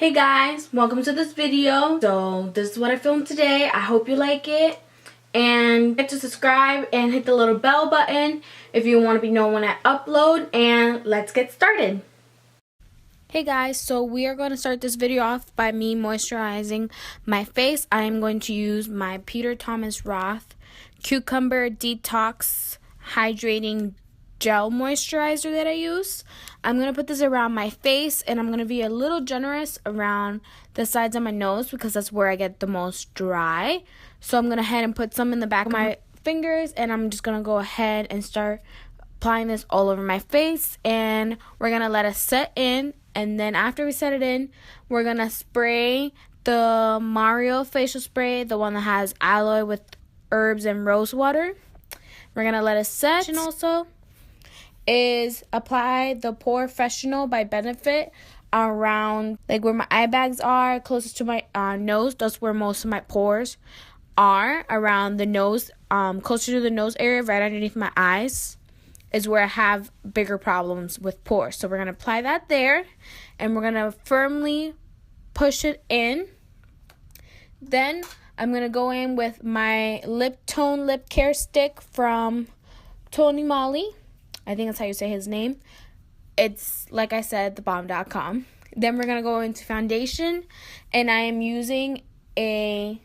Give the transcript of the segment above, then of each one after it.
Hey guys, welcome to this video. So this is what I filmed today. I hope you like it. And hit to subscribe and hit the little bell button if you want to be known when I upload. And let's get started. Hey guys, so we are going to start this video off by me moisturizing my face. I am going to use my Peter Thomas Roth Cucumber Detox Hydrating Gel Moisturizer that I use. I'm going to put this around my face, and I'm going to be a little generous around the sides of my nose because that's where I get the most dry. So I'm going to head and put some in the back of my fingers, and I'm just going to go ahead and start applying this all over my face, and we're going to let it set in. And then after we set it in, we're going to spray the Mario facial spray, the one that has aloe with herbs and rose water. We're going to let it set. And also is apply the POREfessional by Benefit around like where my eye bags are, closest to my nose. That's where most of my pores are, around the nose, closer to the nose area, right underneath my eyes is where I have bigger problems with pores. So we're going to apply that there, and we're going to firmly push it in. Then I'm going to go in with my Lip Tone Lip Care Stick from Tony Moly. I think that's how you say his name. It's, like I said, thebomb.com. Then we're going to go into foundation, and I am using a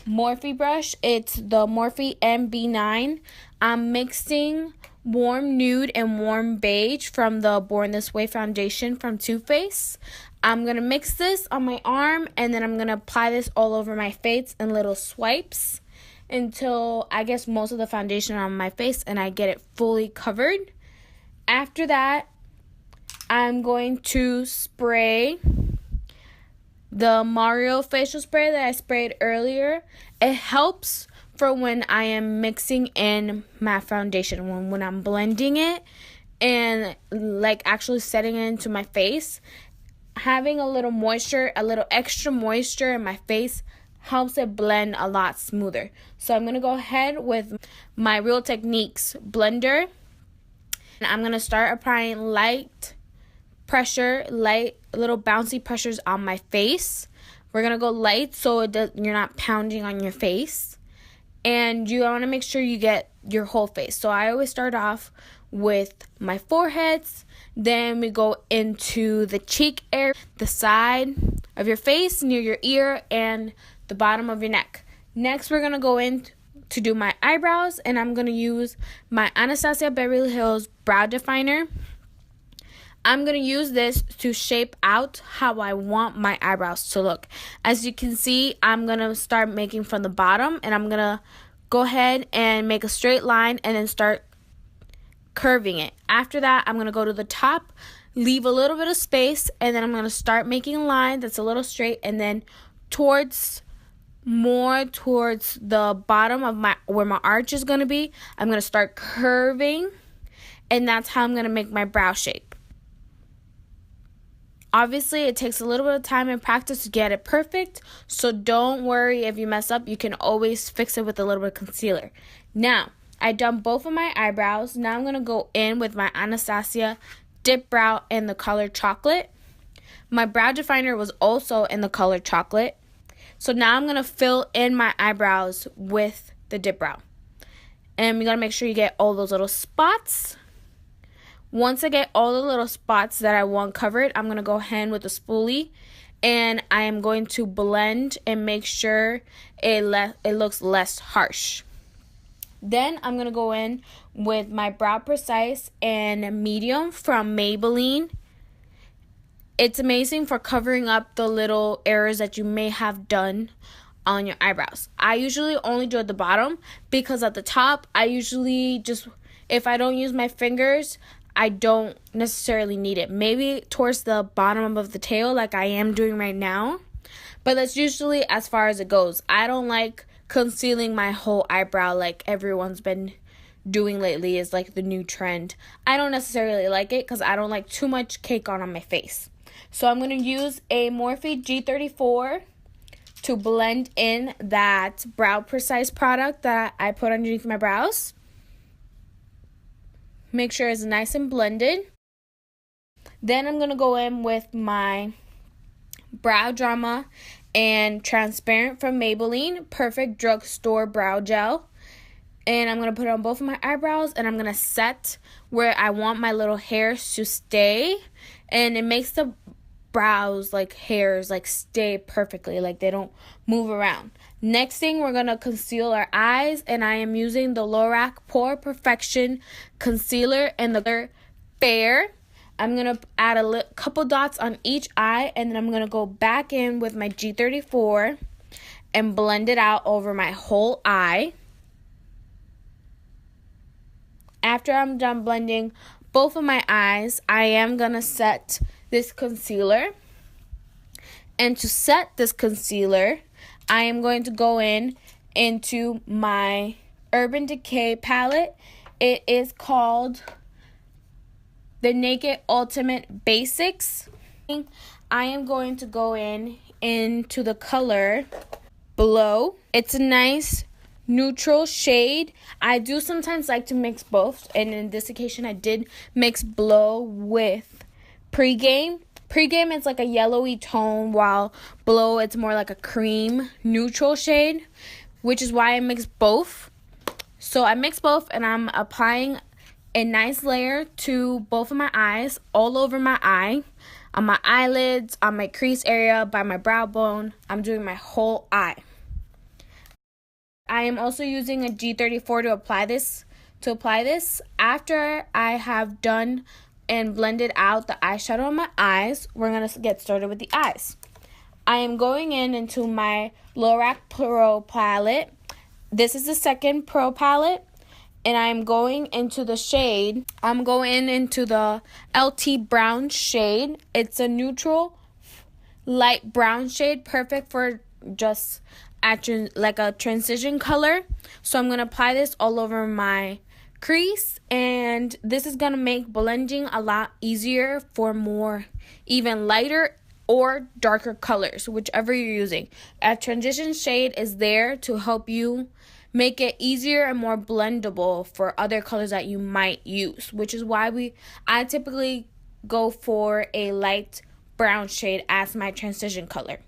Morphe brush. It's the Morphe MB9. I'm mixing warm nude and warm beige from the Born This Way foundation from Too Faced. I'm going to mix this on my arm, and then I'm going to apply this all over my face in little swipes until I get most of the foundation on my face and I get it fully covered. After that, I'm going to spray the Mario facial spray that I sprayed earlier. It helps for when I am mixing in my foundation, when I'm blending it and like actually setting it into my face. Having a little moisture, a little extra moisture in my face helps it blend a lot smoother. So I'm going to go ahead with my Real Techniques blender. And I'm going to start applying light pressure, light little bouncy pressures on my face. We're going to go light so you're not pounding on your face. And you want to make sure you get your whole face. So I always start off with my foreheads. Then we go into the cheek area, the side of your face, near your ear, and the bottom of your neck. Next, we're going to go in to do my eyebrows, and I'm going to use my Anastasia Beverly Hills Brow Definer. I'm going to use this to shape out how I want my eyebrows to look. As you can see, I'm going to start making from the bottom, and I'm going to go ahead and make a straight line and then start curving it. After that, I'm going to go to the top, leave a little bit of space, and then I'm going to start making a line that's a little straight, and then more towards the bottom of where my arch is going to be, I'm going to start curving, and that's how I'm going to make my brow shape. Obviously, it takes a little bit of time and practice to get it perfect, so don't worry if you mess up. You can always fix it with a little bit of concealer. Now, I've done both of my eyebrows. Now I'm going to go in with my Anastasia Dip Brow in the color Chocolate. My brow definer was also in the color Chocolate. So now I'm going to fill in my eyebrows with the Dip Brow. And you got to make sure you get all those little spots. Once I get all the little spots that I want covered, I'm going to go ahead with a spoolie, and I am going to blend and make sure it looks less harsh. Then I'm going to go in with my Brow Precise and Medium from Maybelline. It's amazing for covering up the little errors that you may have done on your eyebrows. I usually only do at the bottom because at the top, I usually just, if I don't use my fingers, I don't necessarily need it. Maybe towards the bottom of the tail like I am doing right now. But that's usually as far as it goes. I don't like concealing my whole eyebrow like everyone's been doing lately is like the new trend. I don't necessarily like it because I don't like too much cake on my face. So I'm going to use a Morphe G34 to blend in that Brow Precise product that I put underneath my brows. Make sure it's nice and blended. Then I'm going to go in with my Brow Drama and Transparent from Maybelline Perfect Drugstore Brow Gel. And I'm going to put it on both of my eyebrows, and I'm going to set where I want my little hairs to stay. And it makes the brows, like hairs, like stay perfectly, like they don't move around. Next thing, we're going to conceal our eyes, and I am using the Lorac Pore Perfection Concealer in the color Fair. I'm going to add a couple dots on each eye, and then I'm going to go back in with my G34 and blend it out over my whole eye. After I'm done blending both of my eyes, I am going to set this concealer. And to set this concealer, I am going to go into my Urban Decay palette. It is called the Naked Ultimate Basics. I am going to go into the color Blow. It's a nice neutral shade. I do sometimes like to mix both, and in this occasion I did mix Blow with Pregame. Pregame is like a yellowy tone, while Blow it's more like a cream neutral shade, which is why I mixed both. So I mixed both, and I'm applying a nice layer to both of my eyes, all over my eye, on my eyelids, on my crease area, by my brow bone. I'm doing my whole eye. I am also using a G34 to apply this. After I have done and blended out the eyeshadow on my eyes, we're going to get started with the eyes. I am going into my Lorac Pro palette. This is the second Pro palette, and I'm going into the shade. I'm going into the LT Brown shade. It's a neutral light brown shade, perfect for just like a transition color. So I'm going to apply this all over my crease, and this is going to make blending a lot easier for more even lighter or darker colors, whichever you're using. A transition shade is there to help you make it easier and more blendable for other colors that you might use, which is why I typically go for a light brown shade as my transition color.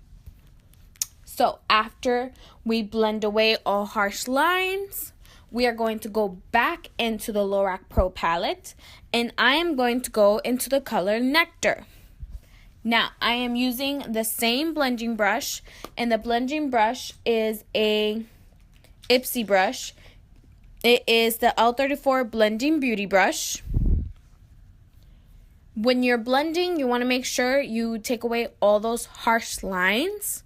So after we blend away all harsh lines, we are going to go back into the Lorac Pro palette, and I am going to go into the color Nectar. Now, I am using the same blending brush, and the blending brush is a Ipsy brush. It is the L34 Blending Beauty Brush. When you're blending, you want to make sure you take away all those harsh lines,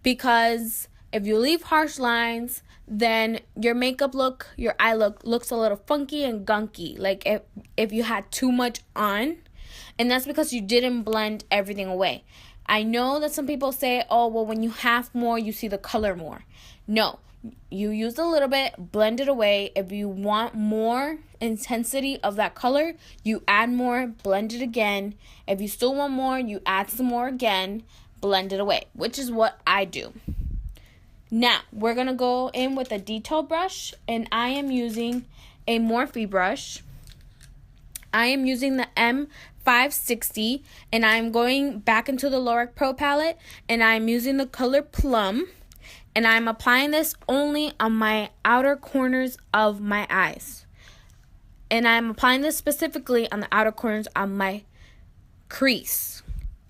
because if you leave harsh lines, then your makeup look, your eye look looks a little funky and gunky, like if you had too much on, and that's because you didn't blend everything away. I know that some people say, oh, well, when you have more, you see the color more. No, you use a little bit, blend it away. If you want more intensity of that color, you add more, blend it again. If you still want more, you add some more again, blend it away, which is what I do. Now, we're going to go in with a detail brush, and I am using a Morphe brush. I am using the M560, and I'm going back into the Lorac Pro palette, and I'm using the color Plum, and I'm applying this only on my outer corners of my eyes. And I'm applying this specifically on the outer corners of my crease.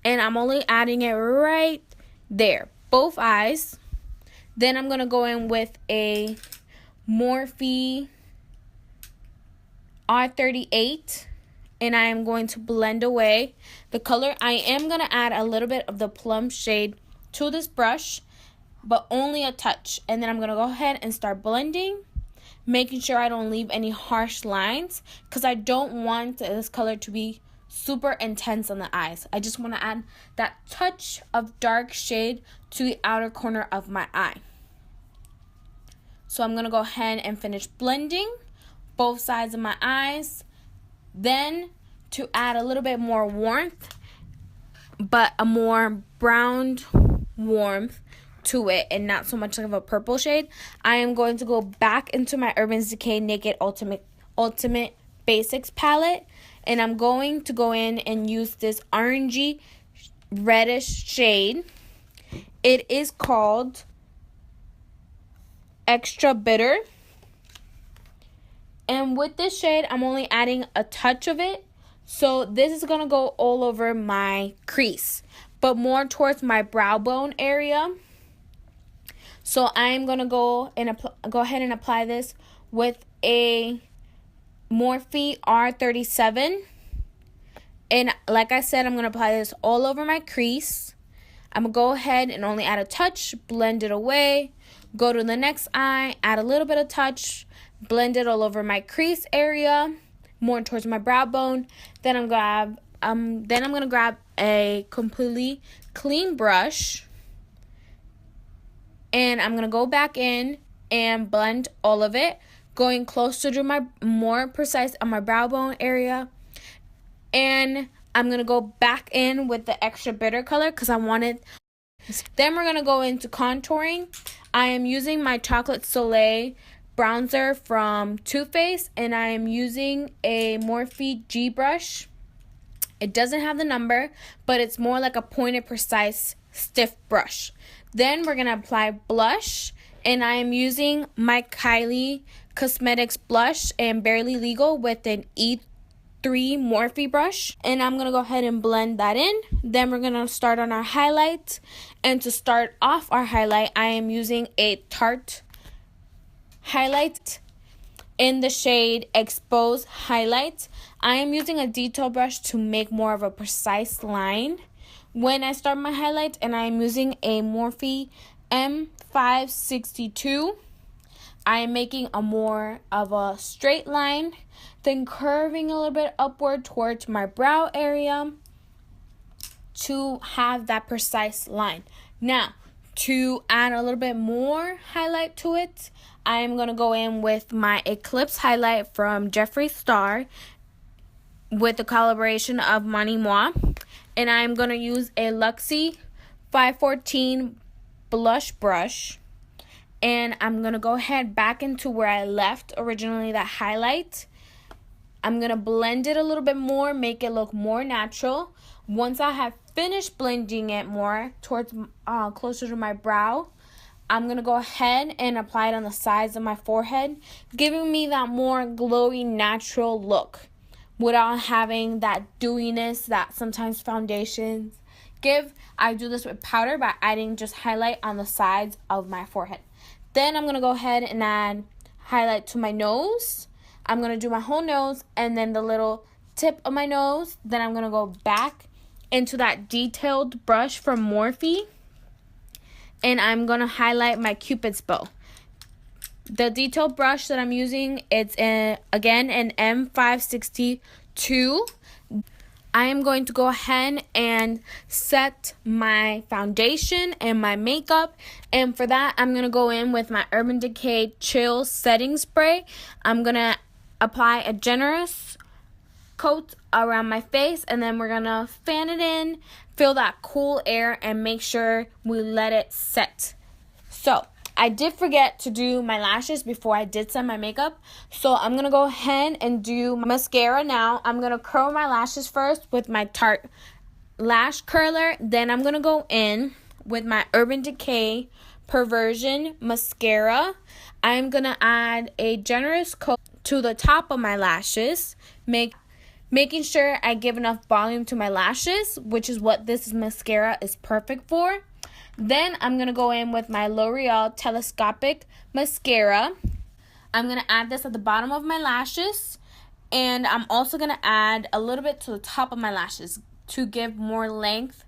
And I'm only adding it right there, both eyes. Then I'm going to go in with a Morphe R38, and I am going to blend away the color. I am going to add a little bit of the plum shade to this brush, but only a touch. And then I'm going to go ahead and start blending, making sure I don't leave any harsh lines, because I don't want this color to be super intense on the eyes. I just want to add that touch of dark shade to the outer corner of my eye. So I'm going to go ahead and finish blending both sides of my eyes. Then, to add a little bit more warmth, but a more browned warmth to it and not so much of a purple shade, I am going to go back into my Urban Decay Naked Ultimate Basics palette, and I'm going to go in and use this orangey reddish shade. It is called Extra Bitter. And with this shade, I'm only adding a touch of it. So this is going to go all over my crease, but more towards my brow bone area. So I'm going to go ahead and apply this with a Morphe R37. And like I said, I'm going to apply this all over my crease. I'm going to go ahead and only add a touch, blend it away, go to the next eye, add a little bit of touch, blend it all over my crease area, more towards my brow bone. Then I'm going to grab a completely clean brush, and I'm going to go back in and blend all of it, going closer to my, more precise on my brow bone area. And I'm going to go back in with the Extra Bitter color because I wanted. Then we're going to go into contouring. I am using my Chocolate Soleil bronzer from Too Faced, and I am using a Morphe G brush. It doesn't have the number, but it's more like a pointed, precise, stiff brush. Then we're going to apply blush, and I am using my Kylie Cosmetics blush and Barely Legal with an E3 Morphe brush, and I'm going to go ahead and blend that in. Then we're going to start on our highlight, and to start off our highlight, I am using a Tarte highlight in the shade Expose Highlight. I am using a detail brush to make more of a precise line when I start my highlight, and I am using a Morphe M562. I am making a more of a straight line, then curving a little bit upward towards my brow area to have that precise line. Now, to add a little bit more highlight to it, I am going to go in with my Eclipse highlight from Jeffree Star with the collaboration of Money Moi. And I am going to use a Luxie 514 blush brush. And I'm going to go ahead back into where I left originally that highlight. I'm going to blend it a little bit more, make it look more natural. Once I have finished blending it more towards closer to my brow, I'm going to go ahead and apply it on the sides of my forehead, giving me that more glowy, natural look without having that dewiness that sometimes foundations give. I do this with powder by adding just highlight on the sides of my forehead. Then I'm going to go ahead and add highlight to my nose. I'm going to do my whole nose and then the little tip of my nose. Then I'm going to go back into that detailed brush from Morphe, and I'm going to highlight my Cupid's bow. The detailed brush that I'm using, it's again an M562. I am going to go ahead and set my foundation and my makeup, and for that I'm going to go in with my Urban Decay Chill Setting Spray. I'm going to apply a generous coat around my face, and then we're going to fan it in, feel that cool air, and make sure we let it set. So I did forget to do my lashes before I did set my makeup, so I'm going to go ahead and do mascara now. I'm going to curl my lashes first with my Tarte lash curler. Then I'm going to go in with my Urban Decay Perversion mascara. I'm going to add a generous coat to the top of my lashes, making sure I give enough volume to my lashes, which is what this mascara is perfect for. Then I'm going to go in with my L'Oreal Telescopic Mascara. I'm going to add this at the bottom of my lashes. And I'm also going to add a little bit to the top of my lashes to give more length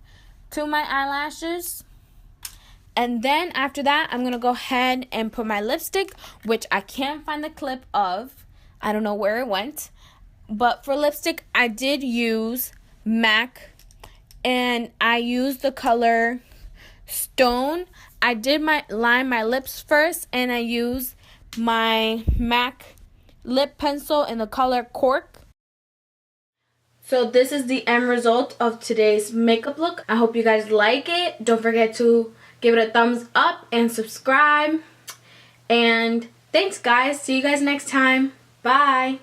to my eyelashes. And then after that, I'm going to go ahead and put my lipstick, which I can't find the clip of. I don't know where it went. But for lipstick, I did use MAC. And I used the color Stone. I did line my lips first, and I used my MAC lip pencil in the color Cork. So this is the end result of today's makeup look. I hope you guys like it. Don't forget to give it a thumbs up and subscribe. And thanks guys. See you guys next time. Bye.